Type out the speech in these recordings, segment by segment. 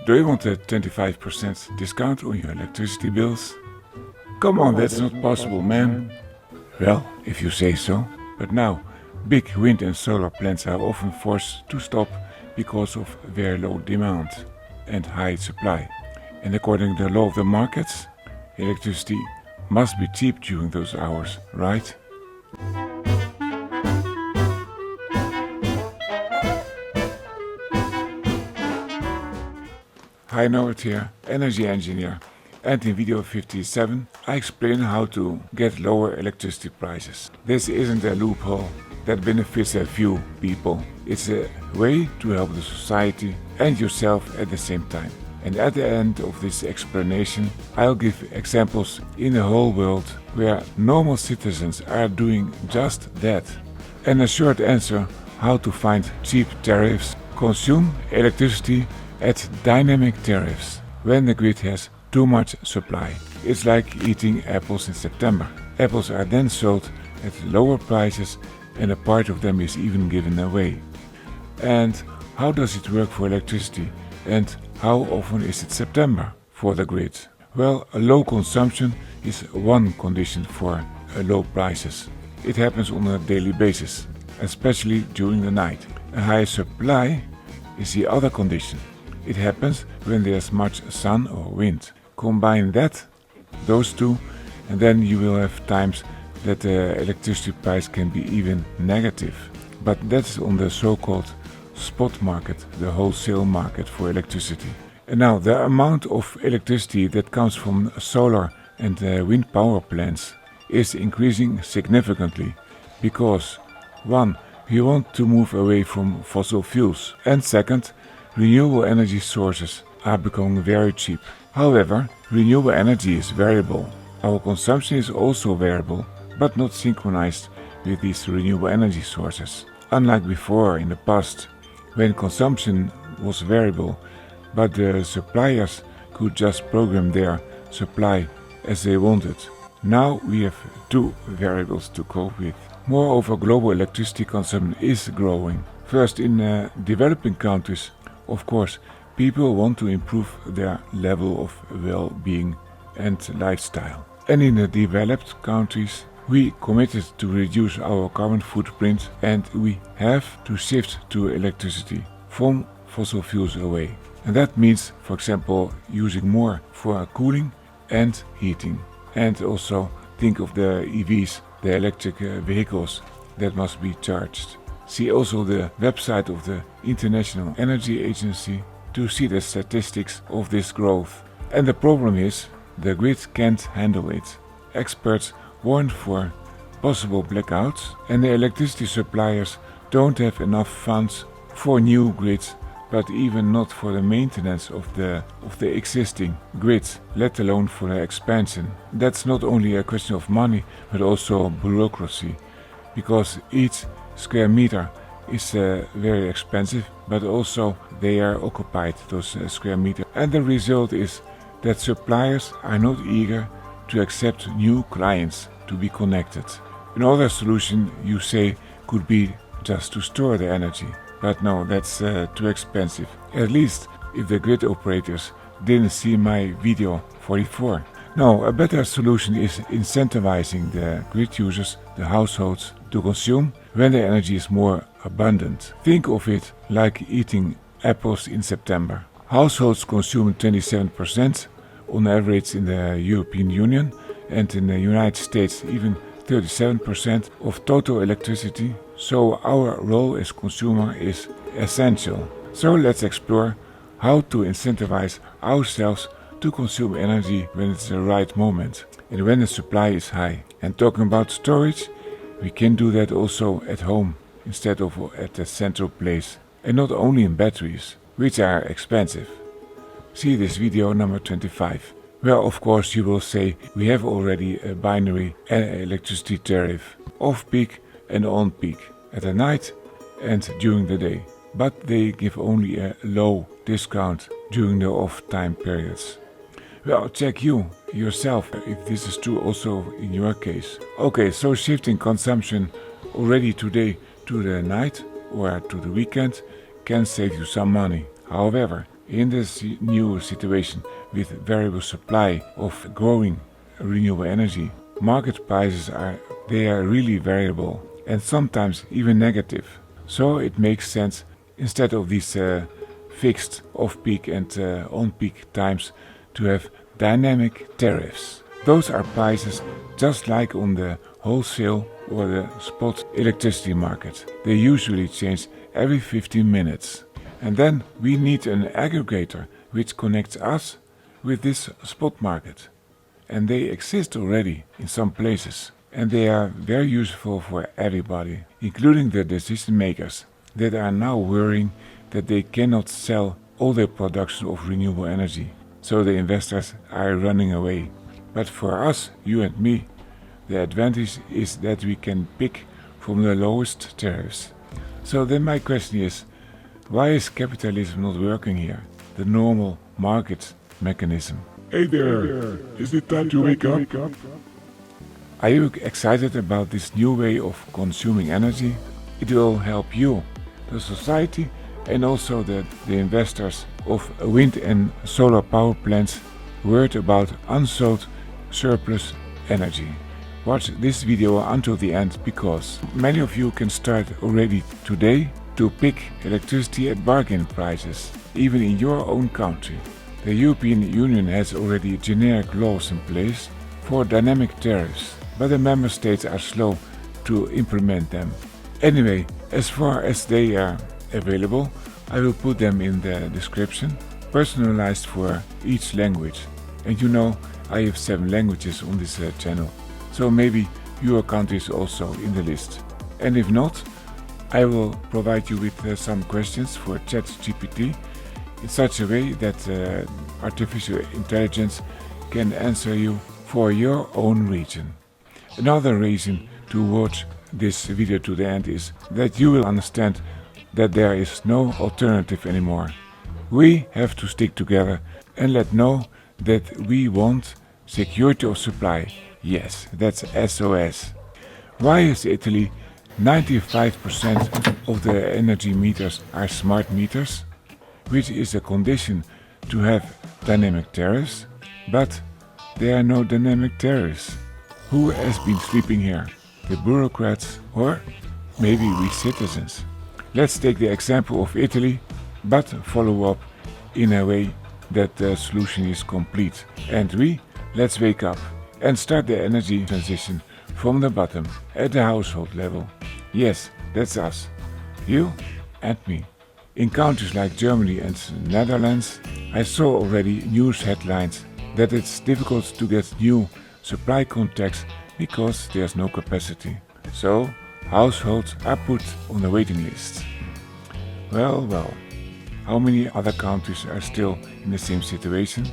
Do you want a 25% discount on your electricity bills? Come on, that's not possible, man. Well, if you say so. But now, big wind and solar plants are often forced to stop because of very low demand and high supply. And according to the law of the markets, electricity must be cheap during those hours, right? Hi, Norbert here, energy engineer, and in video 57 I explain how to get lower electricity prices. This isn't a loophole that benefits a few people. It's a way to help the society and yourself at the same time. And at the end of this explanation, I'll give examples in the whole world where normal citizens are doing just that. And a short answer how to find cheap tariffs. Consume electricity at dynamic tariffs when the grid has too much supply. It's like eating apples in September. Apples are then sold at lower prices and a part of them is even given away. And how does it work for electricity and how often is it September for the grid? Well, a low consumption is one condition for low prices. It happens on a daily basis, especially during the night. A high supply is the other condition. It happens when there's much sun or wind. Combine those two, and then you will have times that the electricity price can be even negative. But that's on the so-called spot market, the wholesale market for electricity. And now the amount of electricity that comes from solar and wind power plants is increasing significantly because 1. We want to move away from fossil fuels, and second, renewable energy sources are becoming very cheap. However, renewable energy is variable. Our consumption is also variable, but not synchronized with these renewable energy sources. Unlike before in the past, when consumption was variable, but the suppliers could just program their supply as they wanted. Now we have two variables to cope with. Moreover, global electricity consumption is growing. First, in developing countries, of course, people want to improve their level of well-being and lifestyle. And in the developed countries, we committed to reduce our carbon footprint and we have to shift to electricity from fossil fuels away. And that means, for example, using more for cooling and heating. And also think of the EVs, the electric vehicles that must be charged. See also the website of the International Energy Agency to see the statistics of this growth. And the problem is, the grid can't handle it. Experts warn for possible blackouts, and the electricity suppliers don't have enough funds for new grids, but even not for the maintenance of the existing grids, let alone for the expansion. That's not only a question of money, but also bureaucracy, because each square meter is very expensive, but also they are occupied, those square meters. And the result is that suppliers are not eager to accept new clients to be connected. Another solution, you say, could be just to store the energy. But no, that's too expensive. At least if the grid operators didn't see my video 44. No, a better solution is incentivizing the grid users, the households, to consume when the energy is more abundant. Think of it like eating apples in September. Households consume 27% on average in the European Union, and in the United States even 37% of total electricity. So our role as consumer is essential. So let's explore how to incentivize ourselves to consume energy when it's the right moment and when the supply is high. And talking about storage, we can do that also at home instead of at a central place, and not only in batteries, which are expensive. See this video number 25. Well, of course you will say we have already a binary electricity tariff, off-peak and on-peak, at the night and during the day. But they give only a low discount during the off-time periods. Well, check yourself if this is true also in your case. Okay, so shifting consumption already today to the night or to the weekend can save you some money. However, In this new situation with variable supply of growing renewable energy, market prices are really variable and sometimes even negative. So it makes sense, instead of these fixed off-peak and on-peak times, to have dynamic tariffs. Those are prices just like on the wholesale or the spot electricity market. They usually change every 15 minutes. And then we need an aggregator which connects us with this spot market. And they exist already in some places. And they are very useful for everybody, including the decision makers that are now worrying that they cannot sell all their production of renewable energy. So the investors are running away. But for us, you and me, the advantage is that we can pick from the lowest tariffs. So then my question is, why is capitalism not working here? The normal market mechanism. Hey there, is it time to wake up? Are you excited about this new way of consuming energy? It will help you, the society, and also the investors of wind and solar power plants worried about unsold surplus energy. Watch this video until the end, because many of you can start already today to pick electricity at bargain prices, even in your own country. The European Union has already generic laws in place for dynamic tariffs, but the member states are slow to implement them. Anyway, as far as they are available, I will put them in the description, personalized for each language. And you know, I have 7 languages on this channel, so maybe your country is also in the list. And if not, I will provide you with some questions for ChatGPT in such a way that artificial intelligence can answer you for your own region. Another reason to watch this video to the end is that you will understand that there is no alternative anymore. We have to stick together and let know that we want security of supply. Yes, that's SOS. Why is Italy 95% of the energy meters are smart meters, which is a condition to have dynamic tariffs, but there are no dynamic tariffs? Who has been sleeping here? The bureaucrats or maybe we citizens? Let's take the example of Italy, but follow up in a way that the solution is complete. And let's wake up and start the energy transition from the bottom, at the household level. Yes, that's us, you and me. In countries like Germany and Netherlands, I saw already news headlines that it's difficult to get new supply contacts because there's no capacity. So households are put on the waiting list. Well, how many other countries are still in the same situation?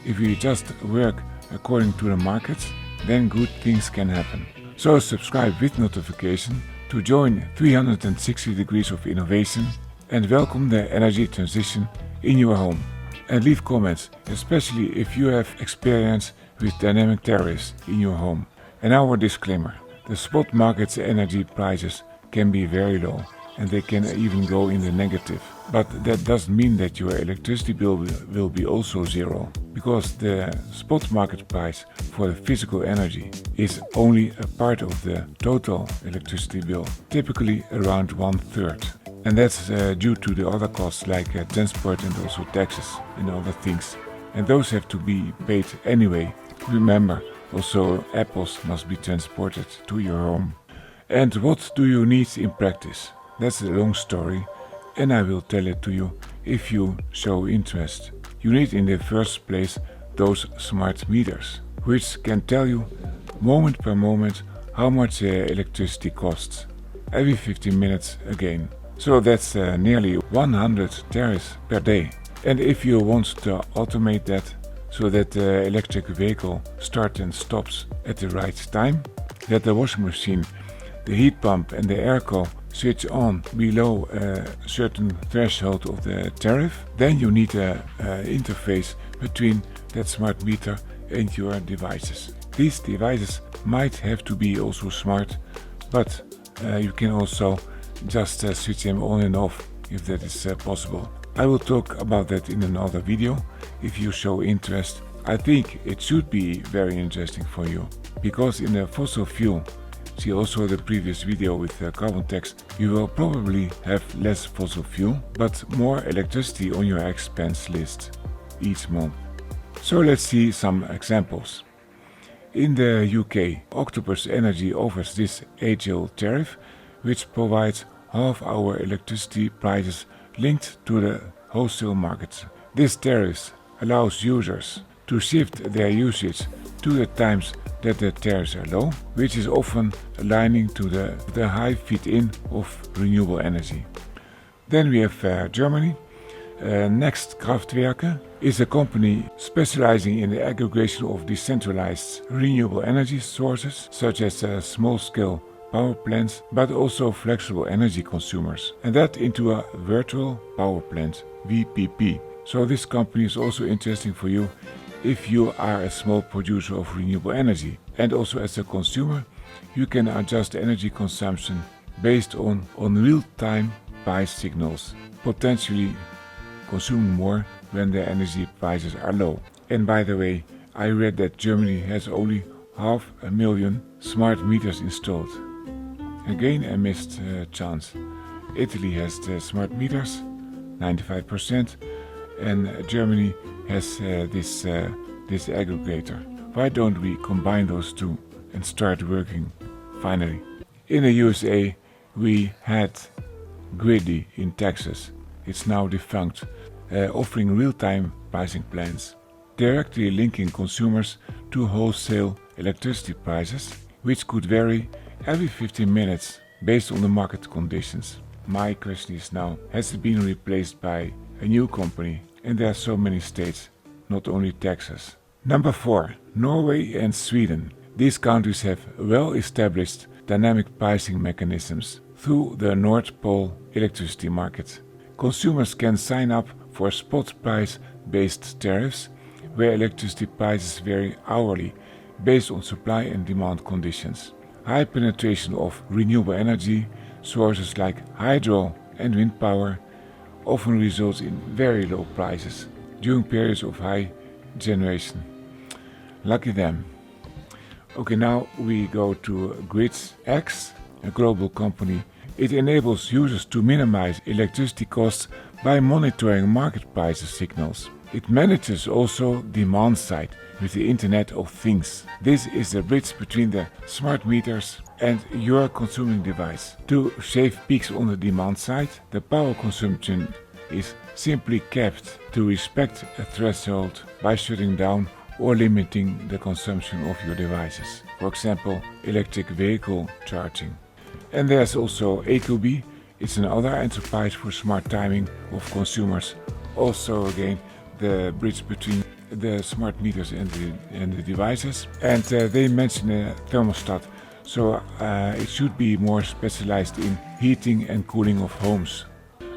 If we just work according to the markets, then good things can happen. So subscribe with notification to join 360 degrees of innovation and welcome the energy transition in your home. And leave comments, especially if you have experience with dynamic tariffs in your home. And our disclaimer, the spot market's energy prices can be very low and they can even go in the negative. But that doesn't mean that your electricity bill will be also zero, because the spot market price for the physical energy is only a part of the total electricity bill, typically around 1/3. And that's due to the other costs like transport and also taxes and other things. And those have to be paid anyway. Remember, also apples must be transported to your home. And what do you need in practice? That's a long story, and I will tell it to you if you show interest. You need in the first place those smart meters, which can tell you moment per moment how much electricity costs, every 15 minutes again. So that's nearly 100 tariffs per day. And if you want to automate that, so that the electric vehicle starts and stops at the right time, that the washing machine, the heat pump and the airco switch on below a certain threshold of the tariff, then you need an interface between that smart meter and your devices. These devices might have to be also smart, but you can also just switch them on and off if that is possible. I will talk about that in another video. If you show interest, I think it should be very interesting for you. Because in the fossil fuel, see also the previous video with carbon tax, you will probably have less fossil fuel, but more electricity on your expense list each month. So let's see some examples. In the UK, Octopus Energy offers this agile tariff, which provides half-hour electricity prices linked to the wholesale markets. This tariff allows users to shift their usage to the times that the tariffs are low, which is often aligning to the high feed-in of renewable energy. Then we have Germany. Next Kraftwerke is a company specializing in the aggregation of decentralized renewable energy sources, such as small-scale power plants, but also flexible energy consumers, and that into a virtual power plant, VPP. So this company is also interesting for you if you are a small producer of renewable energy. And also as a consumer, you can adjust energy consumption based on real-time price signals, potentially consuming more when the energy prices are low. And by the way, I read that Germany has only 500,000 smart meters installed. Again, a missed chance. Italy has the smart meters, 95%, and Germany has this aggregator. Why don't we combine those two and start working finally? In the USA, we had Griddy in Texas. It's now defunct, offering real-time pricing plans, directly linking consumers to wholesale electricity prices, which could vary every 15 minutes based on the market conditions. My question is now, has it been replaced by a new company? And there are so many states, not only Texas. Number 4, Norway and Sweden. These countries have well-established dynamic pricing mechanisms through the North Pole electricity market. Consumers can sign up for spot price-based tariffs, where electricity prices vary hourly based on supply and demand conditions. High penetration of renewable energy sources like hydro and wind power often results in very low prices during periods of high generation. Lucky them. Okay, now we go to GridX, a global company. It enables users to minimize electricity costs by monitoring market prices signals. It manages also demand side with the Internet of Things. This is the bridge between the smart meters and your consuming device. To save peaks on the demand side, the power consumption is simply capped to respect a threshold by shutting down or limiting the consumption of your devices. For example, electric vehicle charging. And there's also Ecobee. It's another enterprise for smart timing of consumers. Also again, the bridge between the smart meters and the devices. And they mention a thermostat, so it should be more specialized in heating and cooling of homes.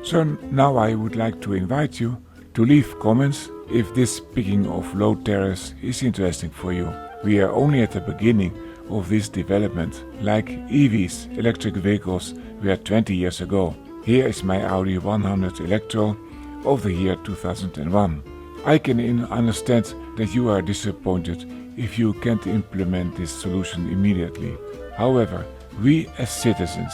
So now I would like to invite you to leave comments if this picking of low tariffs is interesting for you. We are only at the beginning of this development, like EVs, electric vehicles, were 20 years ago. Here is my Audi 100 Electro of the year 2001. I can understand that you are disappointed if you can't implement this solution immediately. However, we as citizens,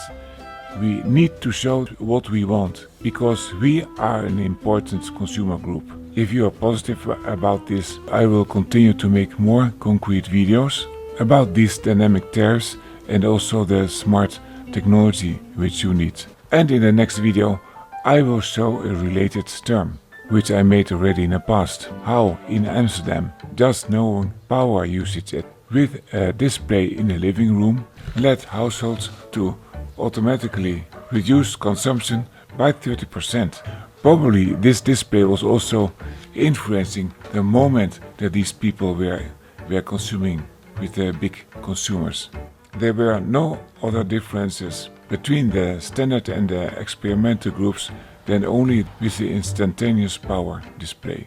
we need to show what we want, because we are an important consumer group. If you are positive about this, I will continue to make more concrete videos about these dynamic tariffs and also the smart technology which you need. And in the next video, I will show a related term, which I made already in the past. How in Amsterdam, just knowing power usage with a display in the living room led households to automatically reduce consumption by 30%. Probably this display was also influencing the moment that these people were consuming with the big consumers. There were no other differences between the standard and the experimental groups than only with the instantaneous power display.